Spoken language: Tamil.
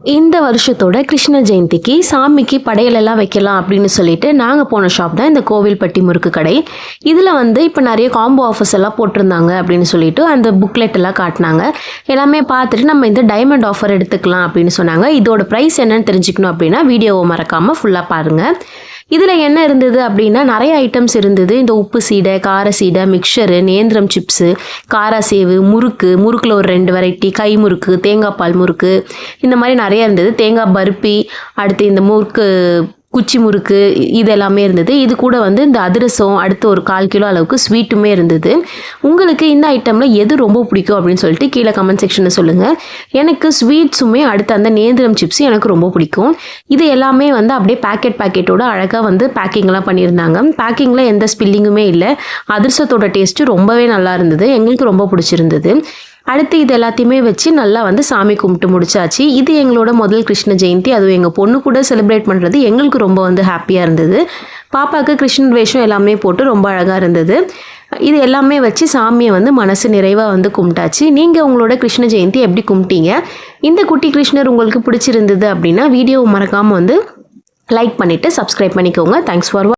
இந்த வருஷத்தோட கிருஷ்ண ஜெயந்திக்கு சாமிக்கு படையலெல்லாம் வைக்கலாம் அப்படின்னு சொல்லிட்டு நாங்கள் போன ஷாப் தான் இந்த கோவில்பட்டி முறுக்கு கடை. இதில் இப்போ நிறைய காம்போ ஆஃபர்ஸ் எல்லாம் போட்டிருந்தாங்க அப்படின்னு சொல்லிட்டு அந்த புக்லெட் எல்லாம் காட்டினாங்க. எல்லாமே பார்த்துட்டு நம்ம இந்த டைமண்ட் ஆஃபர் எடுத்துக்கலாம் அப்படின்னு சொன்னாங்க. இதோட ப்ரைஸ் என்னன்னு தெரிஞ்சுக்கணும் அப்படின்னா வீடியோவை மறக்காமல் ஃபுல்லாக பாருங்கள். இதில் என்ன இருந்தது அப்படின்னா நிறைய ஐட்டம்ஸ் இருந்தது. இந்த உப்பு சீடை, கார சீடை, மிக்சரு, நேந்திரம் சிப்ஸு, காராசேவு, முறுக்கில் ஒரு 2 வெரைட்டி, கை முறுக்கு, தேங்காய் பால் முறுக்கு, இந்த மாதிரி நிறைய இருந்தது. தேங்காய் பருப்பி, அடுத்து இந்த முறுக்கு குச்சி முறுக்கு, இது எல்லாமே இருந்தது. இது கூட இந்த அதிரசம், அடுத்து ஒரு 1/4 கிலோ அளவுக்கு ஸ்வீட்டுமே இருந்தது. உங்களுக்கு இந்த ஐட்டமில் எது ரொம்ப பிடிக்கும் அப்படின்னு சொல்லிட்டு கீழே கமெண்ட் செக்ஷனில் சொல்லுங்கள். எனக்கு ஸ்வீட்ஸுமே அடுத்து அந்த நேந்திரம் சிப்ஸ் எனக்கு ரொம்ப பிடிக்கும். இது எல்லாமே அப்படியே பேக்கெட்டோட அழகாக பேக்கிங்லாம் பண்ணியிருந்தாங்க. பேக்கிங்கில் எந்த ஸ்பில்லிங்குமே இல்லை. அதிரசத்தோட டேஸ்ட்டு ரொம்பவே நல்லா இருந்தது. எங்களுக்கு ரொம்ப பிடிச்சிருந்தது. அடுத்து இது எல்லாத்தையுமே வச்சு நல்லா சாமி கும்பிட்டு முடிச்சாச்சு. இது எங்களோட முதல் கிருஷ்ண ஜெயந்தி. அதுவும் எங்கள் பொண்ணு கூட செலிப்ரேட் பண்ணுறது எங்களுக்கு ரொம்ப ஹாப்பியாக இருந்தது. பாப்பாவுக்கு கிருஷ்ணன் வேஷம் எல்லாமே போட்டு ரொம்ப அழகாக இருந்தது. இது எல்லாமே வச்சு சாமியை மனசு நிறைவாக கும்பிட்டாச்சு. நீங்கள் உங்களோட கிருஷ்ண ஜெயந்தி எப்படி கும்பிட்டீங்க? இந்த குட்டி கிருஷ்ணர் உங்களுக்கு பிடிச்சிருந்தது அப்படின்னா வீடியோவை மறக்காமல் லைக் பண்ணிவிட்டு சப்ஸ்கிரைப் பண்ணிக்கோங்க. Thanks for